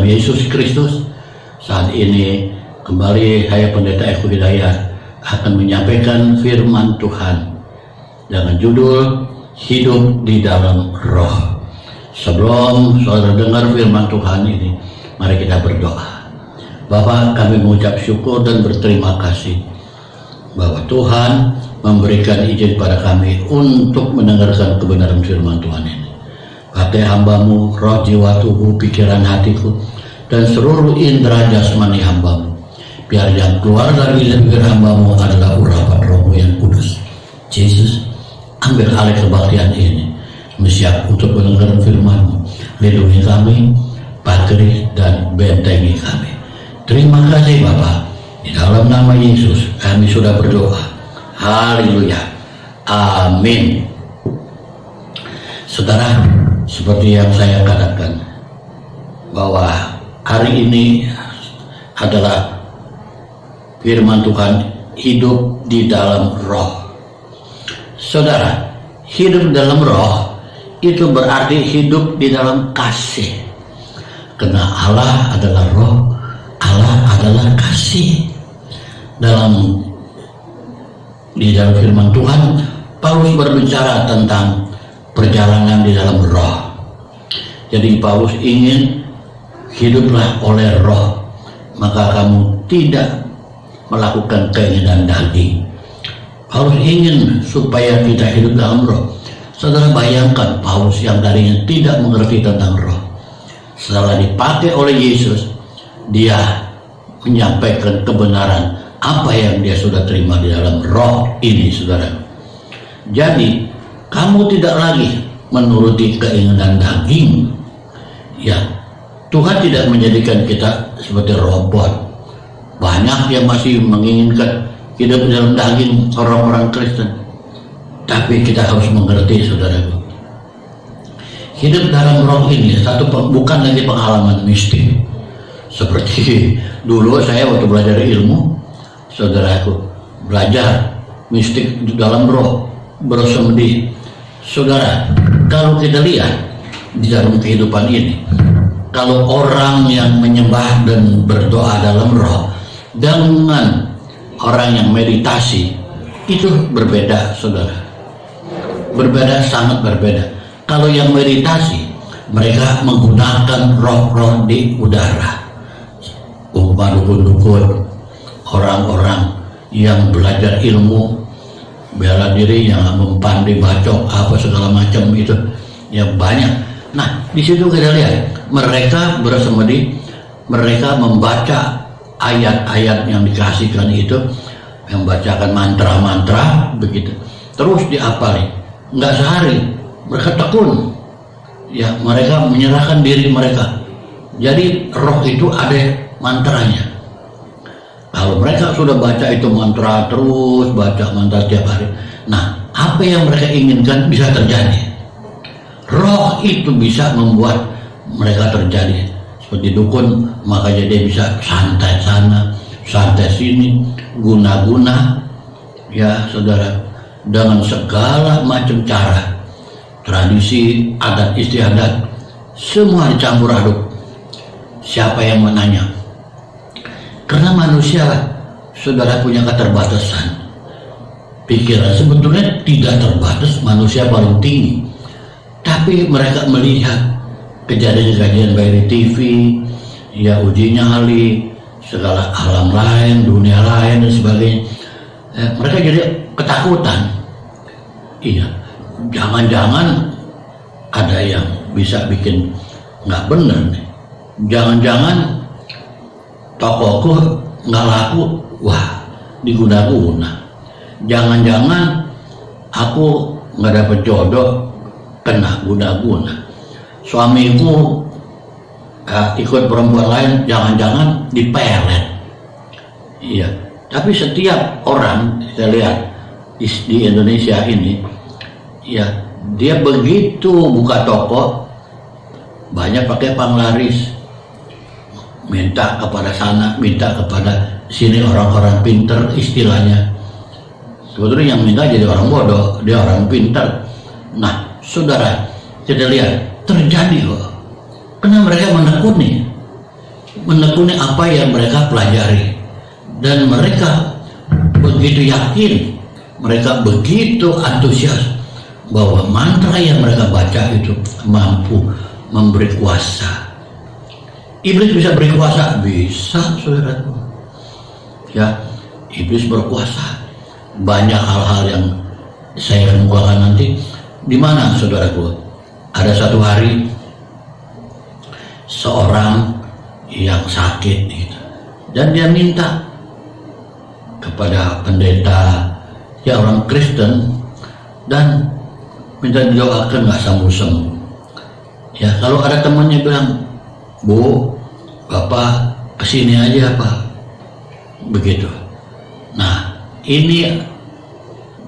Yesus Kristus. Saat ini kembali saya Pendeta Eko Hidayat akan menyampaikan firman Tuhan dengan judul Hidup di dalam Roh. Sebelum saudara dengar firman Tuhan ini, mari kita berdoa. Bapa, kami mengucap syukur dan berterima kasih bahwa Tuhan memberikan izin pada kami untuk mendengarkan kebenaran firman Tuhan ini. Pakai hamba-Mu, roh, jiwa, tubuh, pikiran, hatiku, dan seluruh indera jasmani hamba-Mu. Biar yang keluar dari bibir hamba-Mu adalah urapan Roh-Mu yang kudus. Yesus, ambil alih kebaktian ini. Siap untuk mendengar firman-Mu. Lindungi kami, patri dan bentengi kami. Terima kasih Bapa. Di dalam nama Yesus kami sudah berdoa. Haleluya. Amin. Saudara, seperti yang saya katakan bahwa hari ini adalah firman Tuhan hidup di dalam roh. Saudara, hidup dalam roh itu berarti hidup di dalam kasih. Karena Allah adalah roh, Allah adalah kasih. Di dalam firman Tuhan, Paulus berbicara tentang perjalanan di dalam roh. Jadi Paulus ingin hiduplah oleh roh, maka kamu tidak melakukan keinginan daging. Paulus ingin supaya kita hidup dalam roh. Saudara bayangkan Paulus yang tadinya tidak mengerti tentang roh, setelah dipakai oleh Yesus, dia menyampaikan kebenaran apa yang dia sudah terima di dalam roh ini, saudara. Jadi kamu tidak lagi menuruti keinginan daging. Ya, Tuhan tidak menjadikan kita seperti robot. Banyak yang masih menginginkan hidup dalam daging, orang-orang Kristen. Tapi kita harus mengerti, saudaraku, hidup dalam roh ini bukan lagi pengalaman mistik. Seperti dulu saya waktu belajar ilmu, saudaraku, belajar mistik dalam roh, bersemedi. Saudara, kalau kita lihat di dalam kehidupan ini, kalau orang yang menyembah dan berdoa dalam roh dengan orang yang meditasi, itu berbeda, saudara. Berbeda, sangat berbeda. Kalau yang meditasi, mereka menggunakan roh-roh di udara. Dukun-dukun, orang-orang yang belajar ilmu bela diri, yang mempandai bacok apa segala macam itu, ya banyak. Nah, di situ kita lihat mereka bersemedi, mereka membaca ayat-ayat yang dikasihkan itu, yang bacakan mantra-mantra begitu, terus diapali, nggak sehari, mereka tekun, ya mereka menyerahkan diri mereka. Jadi roh itu ada mantranya. Kalau mereka sudah baca itu mantra terus, baca mantra tiap hari, nah apa yang mereka inginkan bisa terjadi. Roh itu bisa membuat mereka terjadi. Seperti dukun, makanya dia bisa santai sana, santai sini, guna-guna, ya saudara, dengan segala macam cara, tradisi, adat istiadat, semua dicampur aduk. Siapa yang menanya? Karena manusia, saudara, punya keterbatasan. Pikiran sebetulnya tidak terbatas, manusia paling tinggi. Tapi mereka melihat kejadian-kejadian baik di TV, ya uji nyali, segala alam lain, dunia lain dan sebagainya. Mereka jadi ketakutan. Iya, jangan-jangan ada yang bisa bikin nggak bener nih. Jangan-jangan tokoku nggak laku, wah diguna-guna. Jangan-jangan aku nggak dapet jodoh, kena guna-guna. Suamiku ikut perempuan lain, jangan-jangan dipelet. Iya, tapi setiap orang kita lihat di Indonesia ini, ya dia begitu buka toko, banyak pakai panglaris, minta kepada sana, minta kepada sini, orang-orang pinter istilahnya. Sebetulnya yang minta jadi orang bodoh, dia orang pinter. Nah, saudara, kita lihat terjadi loh. Karena mereka menekuni. menekuni apa yang mereka pelajari, dan mereka begitu yakin, mereka begitu antusias bahwa mantra yang mereka baca itu mampu memberi kuasa. Iblis bisa beri kuasa, bisa, saudaraku. Ya, iblis berkuasa. Banyak hal-hal yang saya kemukakan nanti. Di mana, saudaraku? Ada satu hari seorang yang sakit gitu, dan dia minta kepada pendeta, ya orang Kristen, dan minta didoakan nggak sembuh-sembuh. Ya, kalau ada temannya bilang, Bu, Bapak kesini aja Pak, begitu. Nah, ini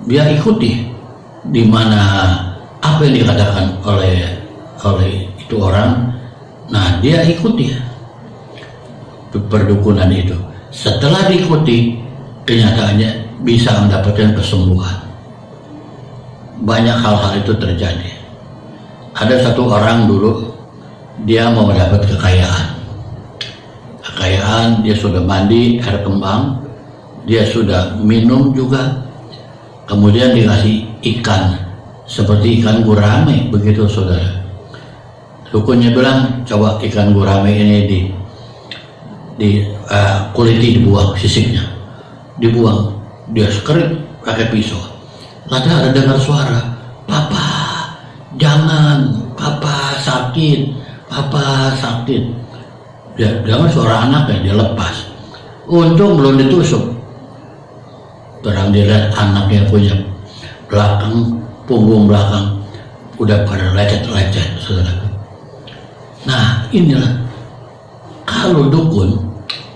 dia ikuti di mana apa yang dikatakan oleh itu orang. Nah, dia ikuti perdukunan itu. Setelah diikuti, kenyataannya bisa mendapatkan kesembuhan. Banyak hal-hal itu terjadi. Ada satu orang dulu, dia mau mendapat kekayaan. Dia sudah mandi air kembang, dia sudah minum juga, kemudian dikasih ikan seperti ikan gurame, begitu saudara. Dukunnya bilang, coba ikan gurame ini kuliti dibuang, sisiknya dibuang, dia skerit pakai pisau. Lalu ada dengar suara, Papa jangan, Papa sakit, Papa sakit. Dia dengar suara anaknya, dia lepas. Untung belum ditusuk. Terang dilihat anaknya punya punggung belakang udah pada lecet-lecet, saudara. Nah, inilah kalau dukun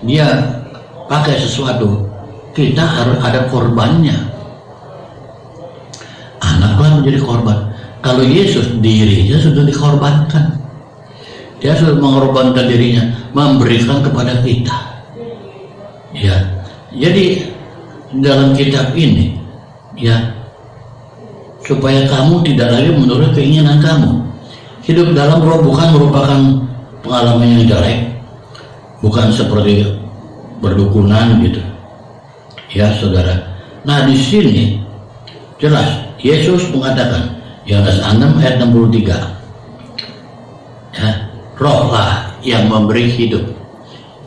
dia pakai sesuatu, kita harus ada korbannya. Anaklah menjadi korban. Kalau Yesus dirinya sudah dikorbankan, dia sudah mengorbankan dirinya, memberikan kepada kita. Ya, jadi dalam kitab ini, ya, supaya kamu tidak lagi menurut keinginan kamu. Hidup dalam roh bukan merupakan pengalaman yang jelek, bukan seperti berdukunan gitu, ya saudara. Nah, di sini jelas Yesus mengatakan, Yohanes 6 ayat 63, ya, rohlah yang memberi hidup,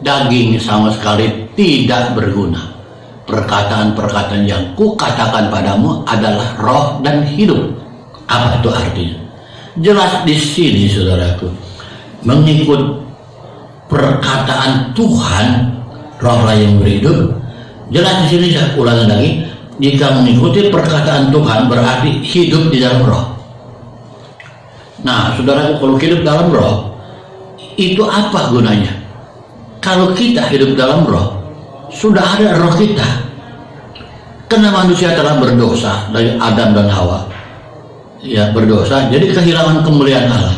daging sama sekali tidak berguna. Perkataan-perkataan yang kukatakan padamu adalah roh dan hidup. Apa itu artinya? Jelas di sini, saudaraku, mengikut perkataan Tuhan, rohlah yang berhidup. Jelas di sini, saya ulangi lagi, jika mengikuti perkataan Tuhan berarti hidup di dalam roh. Nah, saudaraku, kalau hidup dalam roh, itu apa gunanya? Kalau kita hidup dalam roh, sudah ada roh kita. Karena manusia telah berdosa dari Adam dan Hawa, ya, berdosa, jadi kehilangan kemuliaan Allah.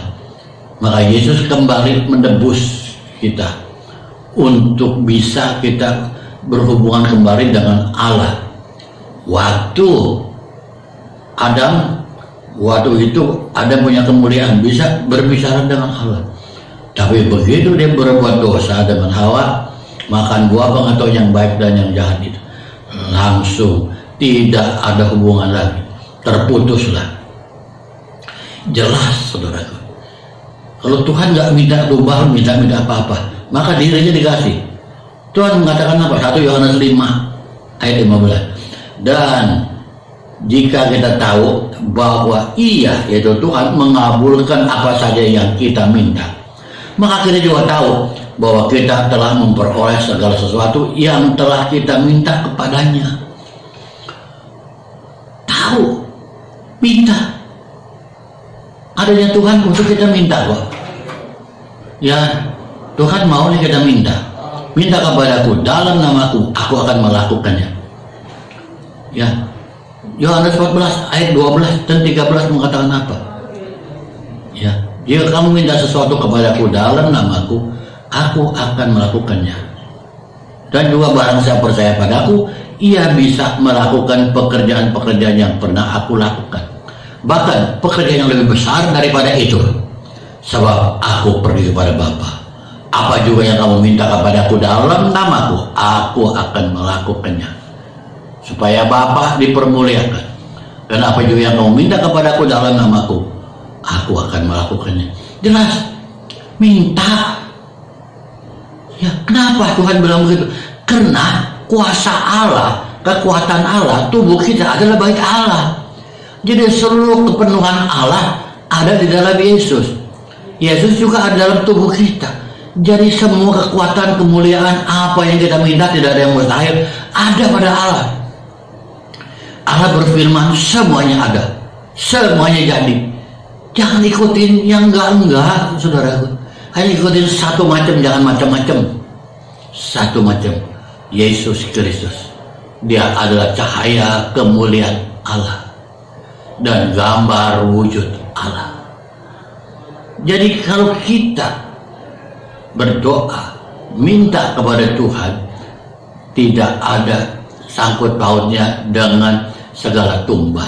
Maka Yesus kembali menebus kita untuk bisa kita berhubungan kembali dengan Allah. Waktu itu Adam punya kemuliaan, bisa berbicara dengan Allah. Tapi begitu dia berbuat dosa dengan Hawa, makan buah pengetahuan yang baik dan yang jahat itu, langsung tidak ada hubungan lagi, terputuslah. Jelas, saudaraku, kalau Tuhan nggak minta rubah, minta apa-apa, maka dirinya dikasih. Tuhan mengatakan apa? 1 Yohanes 5 ayat 15. Dan jika kita tahu bahwa Ia, yaitu Tuhan, mengabulkan apa saja yang kita minta, maka kita juga tahu bahwa kita telah memperoleh segala sesuatu yang telah kita minta kepadanya. Tahu, minta. Adanya Tuhan untuk kita minta kok. Ya, Tuhan mau nih kita minta. Minta kepadaku dalam namaku, aku akan melakukannya. Ya, Yohanes 14 ayat 12 dan 13 mengatakan apa? Ya, jika kamu minta sesuatu kepadaku dalam namaku, aku akan melakukannya. Dan juga barang siapa percaya padaku, ia bisa melakukan pekerjaan-pekerjaan yang pernah aku lakukan. Bahkan pekerjaan yang lebih besar daripada itu. Sebab aku pergi kepada Bapa. Apa juga yang kamu minta kepadaku dalam namaku, aku akan melakukannya, supaya Bapa dipermuliakan. Dan apa juga yang kamu minta kepadaku dalam namaku, aku akan melakukannya. Jelas, minta. Ya, kenapa Tuhan bilang begitu? Karena kuasa Allah, kekuatan Allah, tubuh kita adalah bait Allah. Jadi seluruh kepenuhan Allah ada di dalam Yesus. Yesus juga ada dalam tubuh kita. Jadi semua kekuatan, kemuliaan, apa yang kita minta, tidak ada yang mustahil, ada pada Allah. Allah berfirman, semuanya ada, semuanya jadi. Jangan ikutin yang enggak, saudaraku. Hanya ikutin satu macam, jangan macam-macam. Satu macam, Yesus Kristus. Dia adalah cahaya kemuliaan Allah dan gambar wujud Allah. Jadi kalau kita berdoa, minta kepada Tuhan, tidak ada sangkut pautnya dengan segala tumbal.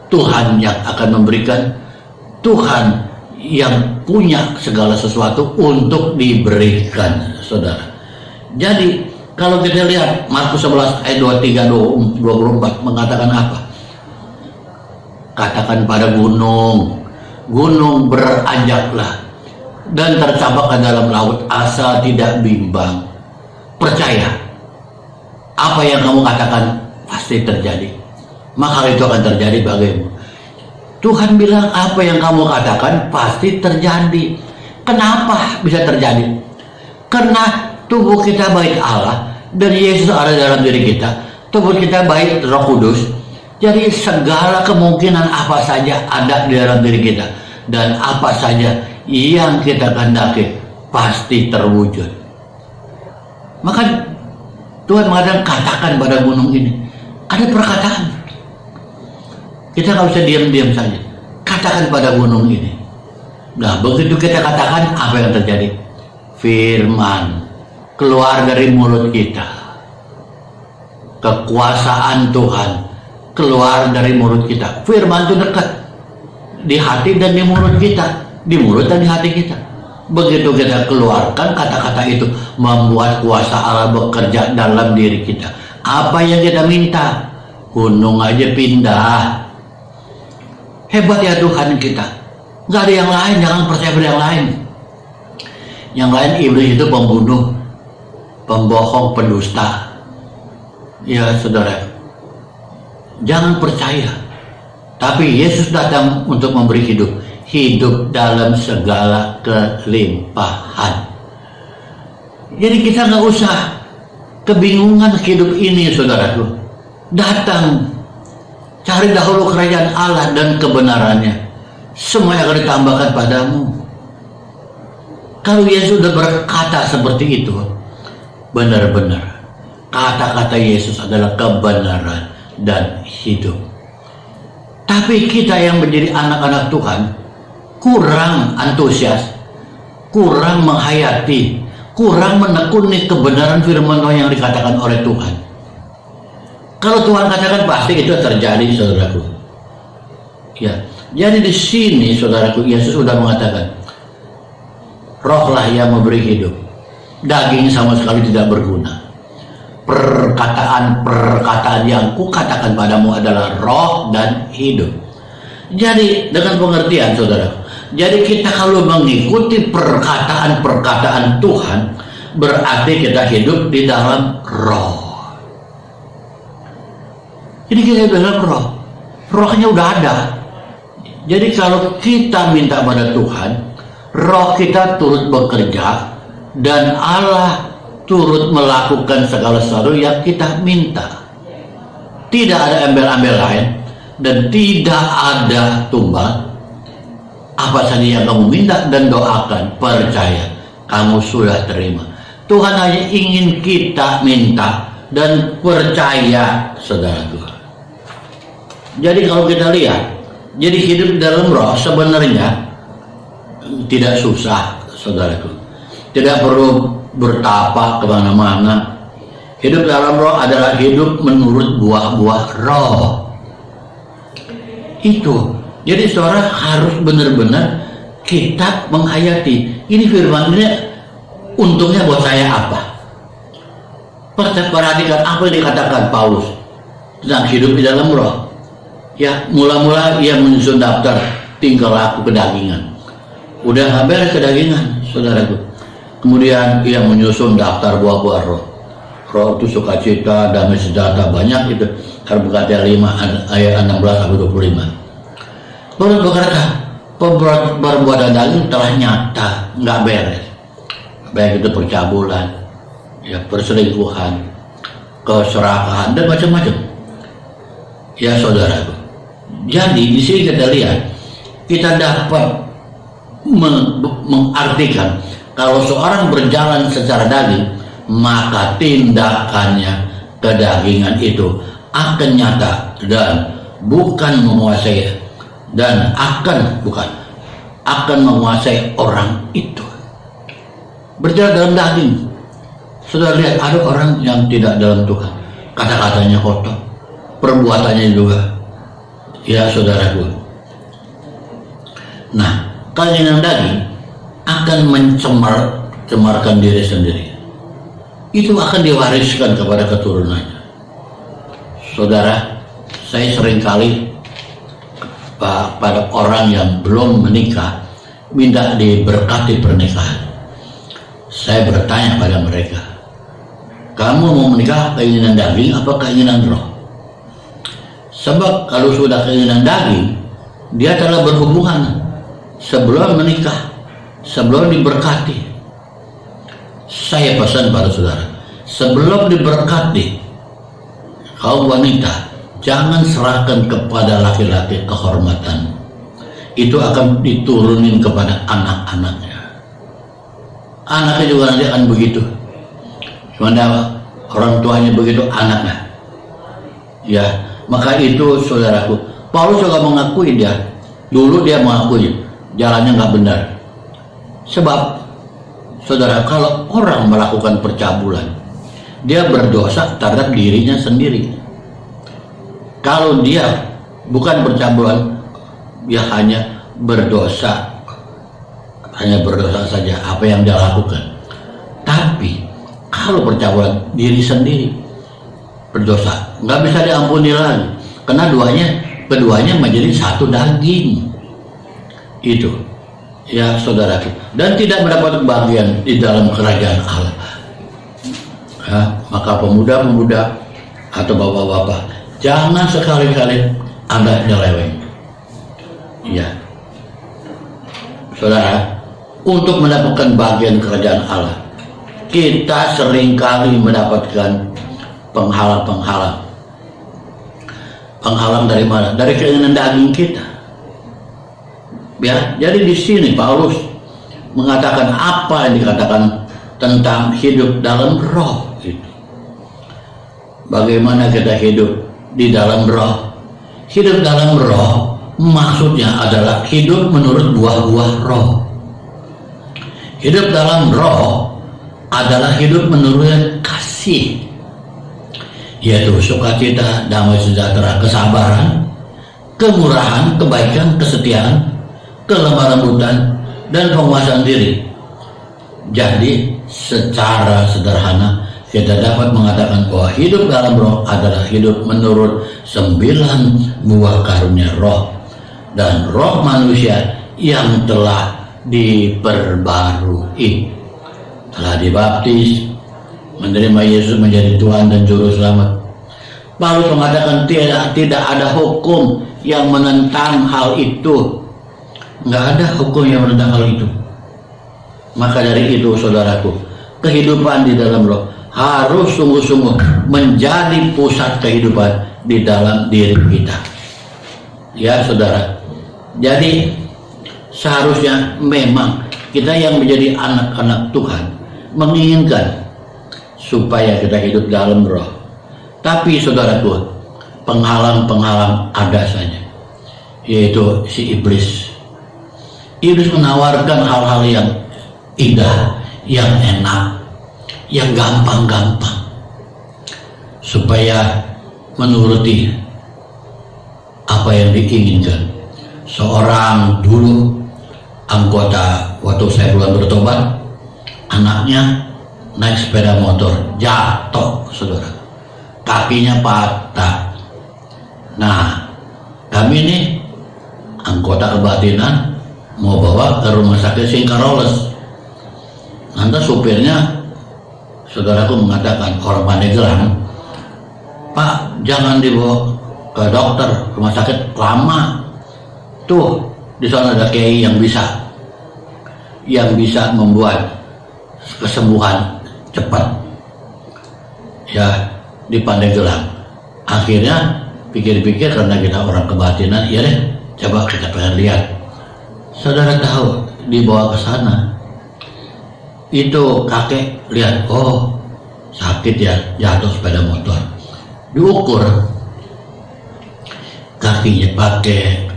Tuhan yang akan memberikan, Tuhan yang punya segala sesuatu untuk diberikan, saudara. Jadi kalau kita lihat Markus 11 ayat 23-24 mengatakan apa? Katakan pada gunung, gunung beranjaklah dan tercapak ke dalam laut, asal tidak bimbang. Percaya, apa yang kamu katakan pasti terjadi, maka itu akan terjadi bagimu. Tuhan bilang apa yang kamu katakan pasti terjadi. Kenapa bisa terjadi? Karena tubuh kita bait Allah dan Yesus ada dalam diri kita. Tubuh kita bait Roh Kudus. Jadi segala kemungkinan apa saja ada di dalam diri kita, dan apa saja yang kita kehendaki pasti terwujud. Maka Tuhan mengatakan, katakan pada gunung ini. Ada perkataan. Kita nggak bisa diam-diam saja. Katakan pada gunung ini. Nah, begitu kita katakan, apa yang terjadi? Firman keluar dari mulut kita. Kekuasaan Tuhan keluar dari mulut kita. Firman itu dekat di hati dan di mulut kita, di mulut dan di hati kita. Begitu kita keluarkan kata-kata itu, membuat kuasa Allah bekerja dalam diri kita. Apa yang kita minta, gunung aja pindah. Hebat ya Tuhan kita. Nggak ada yang lain, jangan percaya pada yang lain. Yang lain iblis itu pembunuh, pembohong, pendusta. Ya saudara, jangan percaya. Tapi Yesus datang untuk memberi hidup, hidup dalam segala kelimpahan. Jadi kita nggak usah kebingungan hidup ini, saudaraku. Datang, cari dahulu kerajaan Allah dan kebenarannya. Semua yang akan ditambahkan padamu. Kalau Yesus sudah berkata seperti itu, benar-benar kata-kata Yesus adalah kebenaran dan hidup. Tapi kita yang menjadi anak-anak Tuhan kurang antusias, kurang menghayati, kurang menekuni kebenaran firman Tuhan yang dikatakan oleh Tuhan. Kalau Tuhan katakan pasti itu terjadi, saudaraku. Ya, jadi di sini saudaraku, Yesus sudah mengatakan, rohlah yang memberi hidup, daging sama sekali tidak berguna. Perkataan-perkataan yang kukatakan padamu adalah roh dan hidup. Jadi dengan pengertian saudara, jadi kita kalau mengikuti perkataan-perkataan Tuhan, berarti kita hidup di dalam roh. Jadi kita dalam roh, rohnya udah ada. Jadi kalau kita minta pada Tuhan, roh kita turut bekerja dan Allah turut melakukan segala sesuatu yang kita minta. Tidak ada embel-embel lain dan tidak ada tumbal. Apa saja yang kamu minta dan doakan, percaya kamu sudah terima. Tuhan hanya ingin kita minta dan percaya, saudaraku. Jadi kalau kita lihat, jadi hidup dalam roh sebenarnya tidak susah, saudaraku. Tidak perlu bertapa kemana-mana. Hidup dalam roh adalah hidup menurut buah-buah roh. Itu. Jadi saudara harus benar-benar kita menghayati. Ini firman ini Untungnya buat saya apa? Perhatikan apa yang dikatakan Paulus tentang hidup di dalam roh. Ya, mula-mula ia menyusun daftar tingkah laku kedagingan. Udah nggak beres kedagingan, saudaraku. Kemudian ia menyusun daftar buah-buah roh. Roh itu sukacita, damai sejahtera, banyak itu. Al-Baqarah 5 ayat 16-25. Paulus berkata, perbuatan daging telah nyata, nggak beres. Baik itu percabulan, ya, perselingkuhan, keserakahan, dan macam-macam. Ya saudaraku. Jadi di sini kita lihat, kita dapat mengartikan kalau seorang berjalan secara daging, maka tindakannya kedagingan itu akan nyata dan bukan menguasai dan akan menguasai orang itu. Berjalan dalam daging. Sudah lihat ada orang yang tidak dalam Tuhan, kata-katanya kotor, perbuatannya juga, ya saudaraku. Nah, keinginan daging akan mencemarkan diri sendiri. Itu akan diwariskan kepada keturunannya. Saudara, saya seringkali pada orang yang belum menikah minta diberkati pernikahan. Saya bertanya pada mereka, kamu mau menikah keinginan daging apa keinginan roh? Sebab kalau sudah keinginan daging, dia telah berhubungan sebelum menikah, sebelum diberkati. Saya pesan pada saudara, sebelum diberkati, kaum wanita jangan serahkan kepada laki-laki kehormatan. Itu akan diturunin kepada anak-anaknya. Anaknya juga nanti akan begitu. Sebenarnya orang tuanya begitu, anaknya. Ya, maka itu saudaraku, Paulus juga mengakui dia. Dulu dia mengakui jalannya nggak benar. Sebab saudara, kalau orang melakukan percabulan, dia berdosa terhadap dirinya sendiri. Kalau dia bukan percabulan, dia hanya berdosa saja apa yang dia lakukan. Tapi kalau percabulan, diri sendiri berdosa, nggak bisa diampuni lagi, karena keduanya menjadi satu daging. Itu, ya saudaraku, dan tidak mendapat bagian di dalam kerajaan Allah. Ya, maka pemuda-pemuda atau bapak-bapak, jangan sekali-kali Anda nyeleweng. Ya, saudara, untuk mendapatkan bagian kerajaan Allah, kita seringkali mendapatkan penghalang-penghalang. Penghalang dari mana? Dari keinginan daging kita. Ya, jadi di sini Paulus mengatakan apa yang dikatakan tentang hidup dalam roh itu. Bagaimana kita hidup di dalam roh? Hidup dalam roh maksudnya adalah hidup menurut buah-buah roh. Hidup dalam roh adalah hidup menurut kasih, yaitu sukacita, damai sejahtera, kesabaran, kemurahan, kebaikan, kesetiaan, kelemah lembutan, dan penguasaan diri. Jadi secara sederhana kita dapat mengatakan bahwa hidup dalam roh adalah hidup menurut 9 buah karunia roh dan roh manusia yang telah diperbarui, telah dibaptis, menerima Yesus menjadi Tuhan dan Juru Selamat. Paulus mengatakan tidak ada hukum yang menentang hal itu. Nggak ada hukum yang menentang hal itu. Maka dari itu saudaraku, kehidupan di dalam roh harus sungguh-sungguh menjadi pusat kehidupan di dalam diri kita. Ya saudara, jadi seharusnya memang kita yang menjadi anak-anak Tuhan menginginkan supaya kita hidup dalam roh. Tapi saudaraku, penghalang-penghalang ada saja, yaitu si iblis. Iblis menawarkan hal-hal yang indah, yang enak, yang gampang-gampang, supaya menuruti apa yang diinginkan. Seorang dulu anggota waktu saya belum bertobat, anaknya naik sepeda motor, jatuh, saudara, kakinya patah. Nah, kami ini anggota kebatinan mau bawa ke rumah sakit Singkaroles. Nanti supirnya, saudaraku mengatakan, orang Pandeglang, Pak, jangan dibawa ke dokter, rumah sakit lama. Tuh, di sana ada kiai yang bisa membuat kesembuhan cepat. Ya, di Pandeglang. Akhirnya pikir-pikir karena kita orang kebatinan, ya deh, coba kita pengen lihat. Saudara tahu, dibawa ke sana, itu kakek lihat, oh sakit ya, jatuh sepeda motor. Diukur kakinya pakai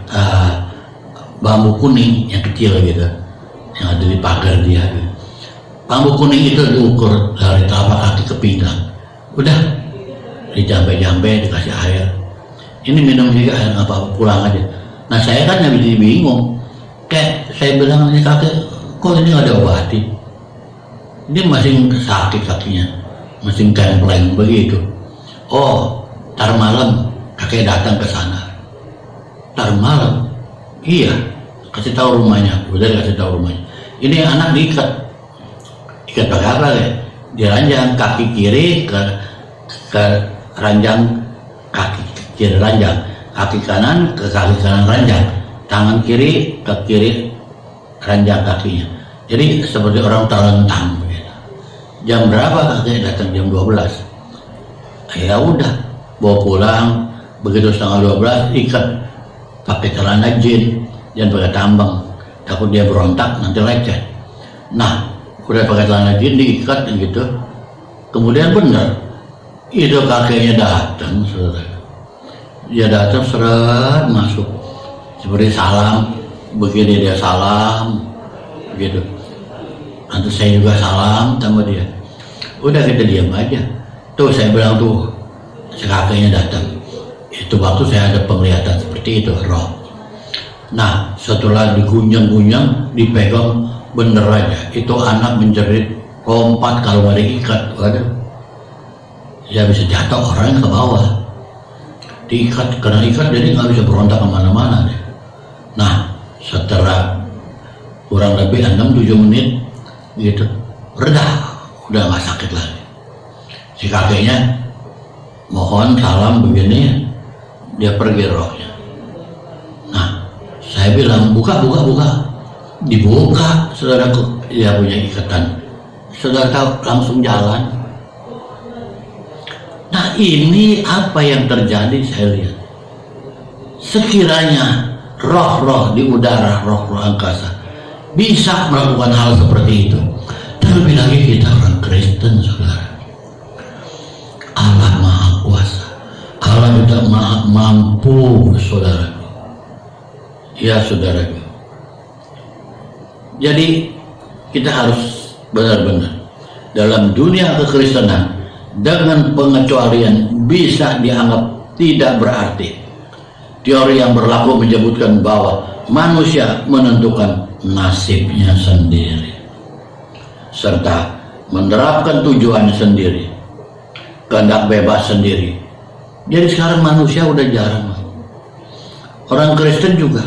bambu kuning yang kecil gitu, yang ada di pagar dia. Bambu kuning itu diukur dari telapak kaki ke pinggang. Udah dijampe-jampe, dikasih air. Ini minum juga air nggak apa-apa, pulang aja. Nah saya kan jadi bingung. Kayak saya bilang ini kakek, kok ini nggak diobati? Ini masih sakit kakinya, masih kempleng begitu. Oh, tar malam kakek datang ke sana. Tar malam, iya, kasih tahu rumahnya. Udah kasih tahu rumahnya. Ini anak diikat pakai apa ya? Diranjang kaki kiri ke ranjang kaki kiri ranjang, kaki kanan ke kaki kanan ranjang, tangan kiri ke kiri ranjang kakinya. Jadi seperti orang terlentang. Jam berapa kakek datang? Jam 12. Ya udah, bawa pulang. Begitu setengah 12 ikat pakai celana jin, jangan pakai tambang, takut dia berontak nanti lecet. Nah, udah pakai celana jin diikat gitu. Kemudian benar, itu kakeknya datang, saudara. Dia datang seret masuk, seperti salam, begini dia salam, gitu. Nanti saya juga salam sama dia. Udah kita diam aja. Tuh saya bilang tuh, si kakeknya datang. Itu waktu saya ada penglihatan seperti itu, roh. Nah setelah digunjang-gunjang, dipegang, bener aja. Itu anak menjerit, lompat kalau nggak diikat. Waduh, ya bisa jatuh orangnya ke bawah. Diikat, karena ikat jadi nggak bisa berontak kemana-mana deh. Nah setelah kurang lebih 6-7 menit gitu, reda, udah nggak sakit lagi. Si kakeknya mohon salam begini, dia pergi rohnya. Nah saya bilang buka, dibuka, saudaraku, dia punya ikatan. Saudara tahu, langsung jalan. Nah ini apa yang terjadi saya lihat. Sekiranya roh-roh di udara, roh-roh angkasa bisa melakukan hal seperti itu, terlebih lagi kita orang Kristen, saudara. Allah Maha Kuasa, Allah juga Maha Mampu, saudara. Ya saudara. Jadi kita harus benar-benar dalam dunia kekristenan dengan pengecualian bisa dianggap tidak berarti. Teori yang berlaku menyebutkan bahwa manusia menentukan nasibnya sendiri serta menerapkan tujuan sendiri, kehendak bebas sendiri. Jadi sekarang manusia udah jarang. Orang Kristen juga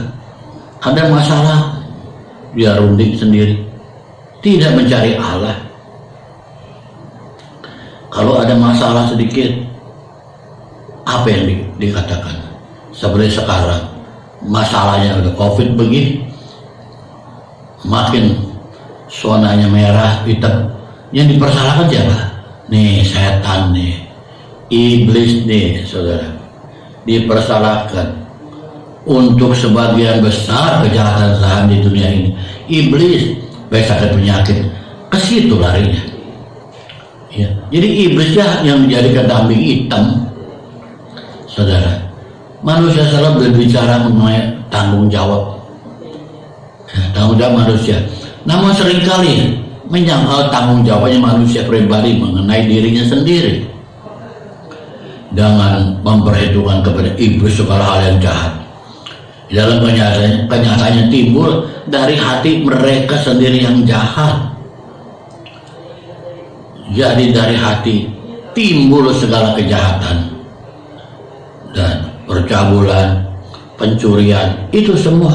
ada masalah, dia runding sendiri, tidak mencari Allah. Kalau ada masalah sedikit, apa yang dikatakan? Seperti sekarang masalahnya udah COVID begini, makin sonanya merah hitam, yang dipersalahkan siapa? Nih setan nih, iblis nih, saudara, dipersalahkan. Untuk sebagian besar kejahatan saham di dunia ini, iblis sakit penyakit ke situ larinya. Ya, jadi iblisnya yang menjadi kambing hitam, saudara. Manusia selalu berbicara mengenai tanggung jawab, ya, tanggung jawab manusia. Namun seringkali menyangkal tanggung jawabnya manusia pribadi mengenai dirinya sendiri, dengan memperhitungkan kepada iblis segala hal yang jahat. Dalam kenyataannya timbul dari hati mereka sendiri yang jahat. Jadi dari hati timbul segala kejahatan dan percabulan, pencurian, itu semua.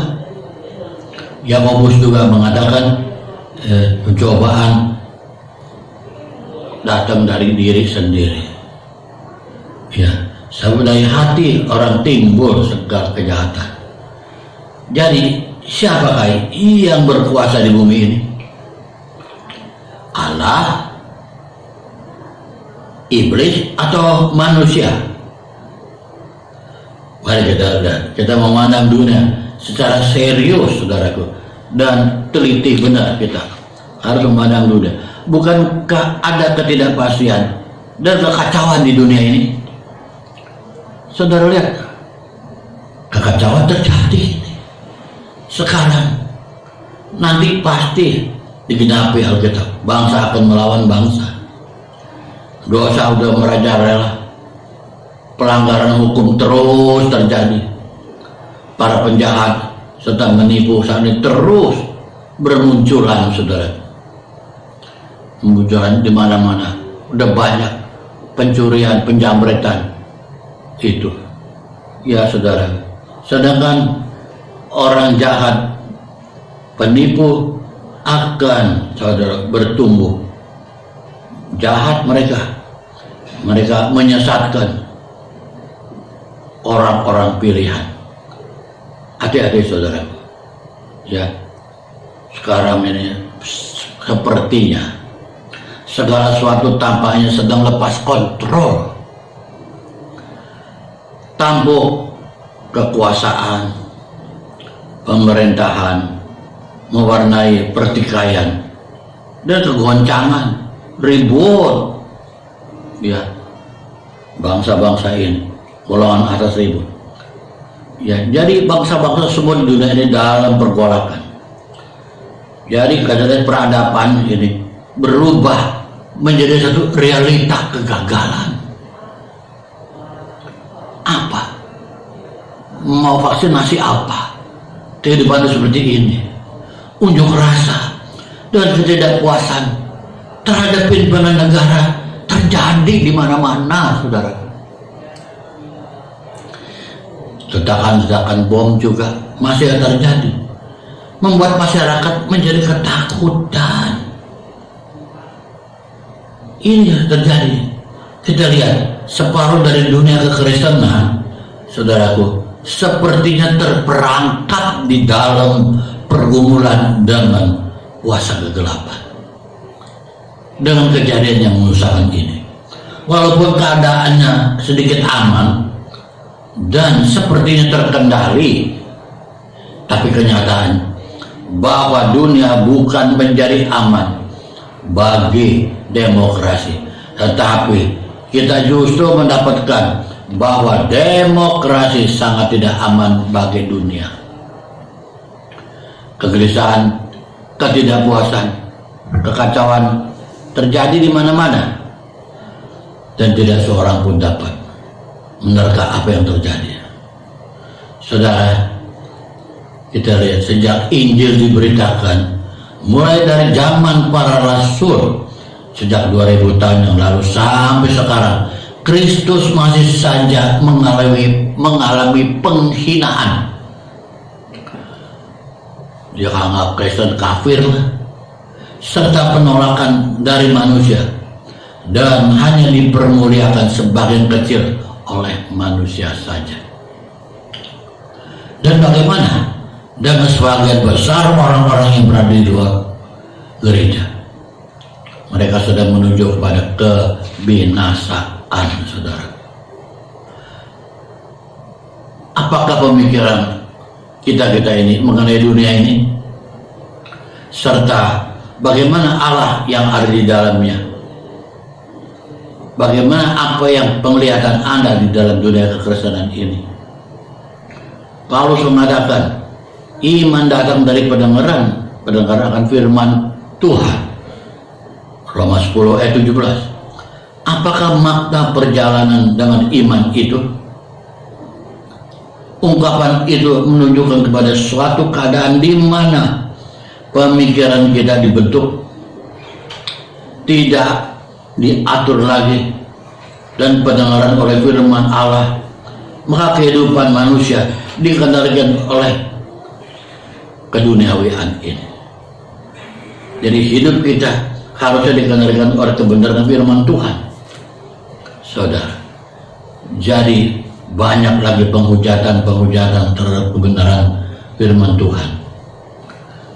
Yakobus juga mengatakan pencobaan datang dari diri sendiri. Ya, sebab dari hati orang timbul segala kejahatan. Jadi siapakah yang berkuasa di bumi ini? Allah, iblis, atau manusia? Mari kita memandang dunia secara serius, saudaraku, dan teliti benar. Kita harus memandang dunia. Bukankah ada ketidakpastian dan kekacauan di dunia ini? Saudara lihat, kekacauan terjadi sekarang. Nanti pasti digenapi Alkitab. Bangsa akan melawan bangsa. Dosa udah merajalela. Pelanggaran hukum terus terjadi. Para penjahat serta menipu saat ini terus bermunculan, saudara. Munculan di mana-mana. Udah banyak pencurian, penjamretan itu. Ya, saudara. Sedangkan orang jahat, penipu akan, saudara, bertumbuh. Jahat mereka menyesatkan orang-orang pilihan. Hati-hati, saudara. Ya, sekarang ini sepertinya segala sesuatu tampaknya sedang lepas kontrol. Tampuk kekuasaan, pemerintahan mewarnai pertikaian dan kegoncangan, ribut. Ya, bangsa-bangsa ini golongan atas ribut. Ya, jadi bangsa-bangsa semua di dunia ini dalam pergolakan. Jadi kadang-kadang peradaban ini berubah menjadi satu realita kegagalan. Apa? Mau vaksinasi apa? Kehidupan seperti ini. Unjuk rasa dan ketidakpuasan terhadap pimpinan negara terjadi di mana-mana, saudara. Ledakan-ledakan bom juga masih terjadi, membuat masyarakat menjadi ketakutan. Ini yang terjadi. Kita lihat separuh dari dunia kekristenan, saudaraku, sepertinya terperangkap di dalam pergumulan dengan kuasa kegelapan. Dengan kejadian yang menyusahkan ini, walaupun keadaannya sedikit aman dan sepertinya terkendali, tapi kenyataan bahwa dunia bukan menjadi aman bagi demokrasi, tetapi kita justru mendapatkan bahwa demokrasi sangat tidak aman bagi dunia. Kegelisahan, ketidakpuasan, kekacauan terjadi di mana-mana, dan tidak seorang pun dapat menerka apa yang terjadi. Saudara, kita lihat sejak Injil diberitakan, mulai dari zaman para rasul, sejak 2000 tahun yang lalu sampai sekarang, Kristus masih saja mengalami penghinaan. Dia anggap Kristen kafir, serta penolakan dari manusia, dan hanya dipermuliakan sebagian kecil oleh manusia saja. Dan bagaimana dengan sebagian besar orang-orang yang berada di luar gereja? Mereka sedang menuju kepada kebinasaan, saudara. Apakah pemikiran kita ini mengenai dunia ini, serta bagaimana Allah yang ada di dalamnya? Bagaimana apa yang penglihatan Anda di dalam dunia kekristenan ini? Paulus mengatakan, iman datang dari pendengaran akan firman Tuhan. Roma 10 ayat 17. Apakah makna perjalanan dengan iman itu? Ungkapan itu menunjukkan kepada suatu keadaan di mana pemikiran kita dibentuk tidak diatur lagi dan pendengaran oleh firman Allah, maka kehidupan manusia dikendalikan oleh keduniawian ini. Jadi hidup kita harusnya dikendalikan oleh kebenaran firman Tuhan. Saudara, jadi banyak lagi penghujatan terhadap kebenaran firman Tuhan.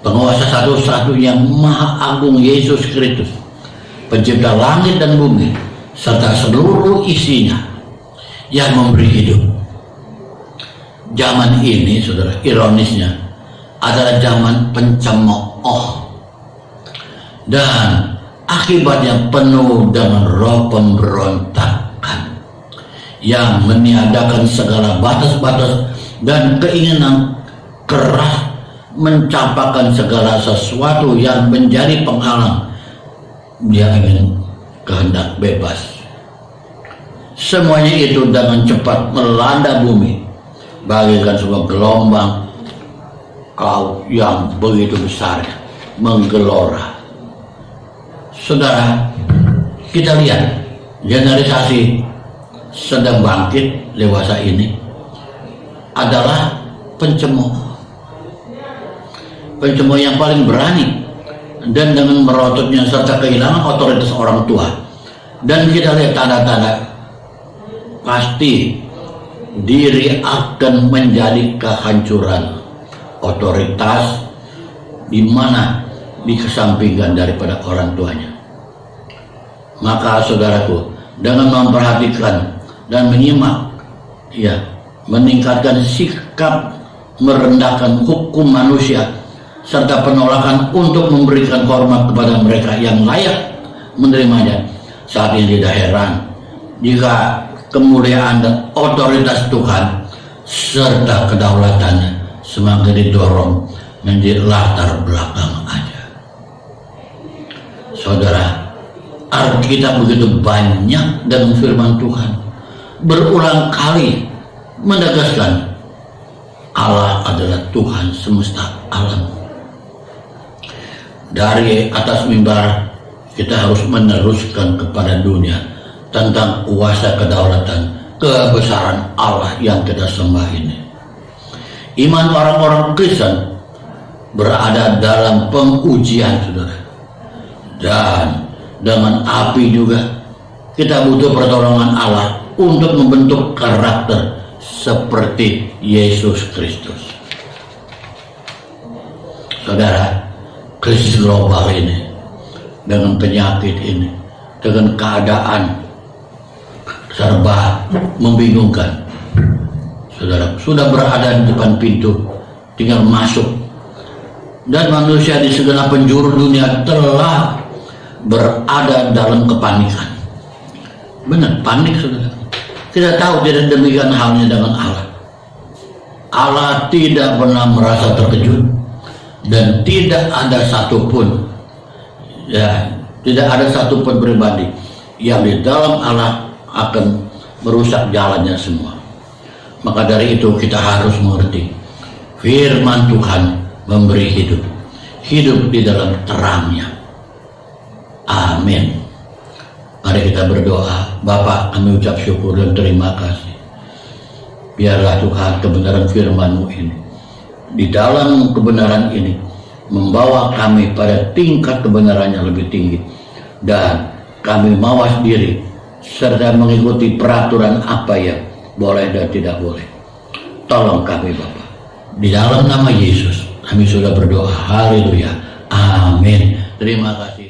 Penguasa satu-satunya yang maha agung, Yesus Kristus, pencipta langit dan bumi serta seluruh isinya, yang memberi hidup. Zaman ini, saudara, ironisnya adalah zaman pencemooh, dan akibatnya penuh dengan roh pemberontakan yang meniadakan segala batas-batas dan keinginan keras mencampakkan segala sesuatu yang menjadi penghalang. Dia ingin kehendak bebas. Semuanya itu dengan cepat melanda bumi bagaikan sebuah gelombang laut yang begitu besar menggelora. Saudara, kita lihat generasi sedang bangkit dewasa ini adalah pencemooh yang paling berani dan dengan merototnya serta kehilangan otoritas orang tua. Dan kita lihat tanda-tanda pasti diri akan menjadi kehancuran otoritas, di mana dikesampingkan daripada orang tuanya. Maka saudaraku, dengan memperhatikan dan menyimak, ya, meningkatkan sikap merendahkan hukum manusia serta penolakan untuk memberikan hormat kepada mereka yang layak menerimanya, saat ini tidak heran jika kemuliaan dan otoritas Tuhan serta kedaulatannya semakin didorong menjadi latar belakang aja. Saudara, Alkitab begitu banyak dengan firman Tuhan berulang kali menegaskan Allah adalah Tuhan semesta alam. Dari atas mimbar kita harus meneruskan kepada dunia tentang kuasa kedaulatan kebesaran Allah yang kita sembah ini. Iman orang-orang Kristen berada dalam pengujian, saudara, dan dengan api juga kita butuh pertolongan Allah untuk membentuk karakter seperti Yesus Kristus. Saudara, krisis global ini, dengan penyakit ini, dengan keadaan serba membingungkan, saudara, sudah berada di depan pintu, tinggal masuk. Dan manusia di segenap penjuru dunia telah berada dalam kepanikan. Benar, panik, saudara. Kita tahu tidak demikian halnya dengan Allah. Allah tidak pernah merasa terkejut, dan tidak ada satupun, ya, tidak ada satupun pribadi yang di dalam Allah akan merusak jalannya semua. Maka dari itu kita harus mengerti firman Tuhan memberi hidup, hidup di dalam terangnya. Amin. Mari kita berdoa. Bapa, kami ucap syukur dan terima kasih. Biarlah Tuhan kebenaran firman-Mu ini, di dalam kebenaran ini, membawa kami pada tingkat kebenaran yang lebih tinggi, dan kami mawas diri serta mengikuti peraturan apa yang boleh dan tidak boleh. Tolong kami, Bapa. Di dalam nama Yesus kami sudah berdoa. Haleluya. Amin. Terima kasih.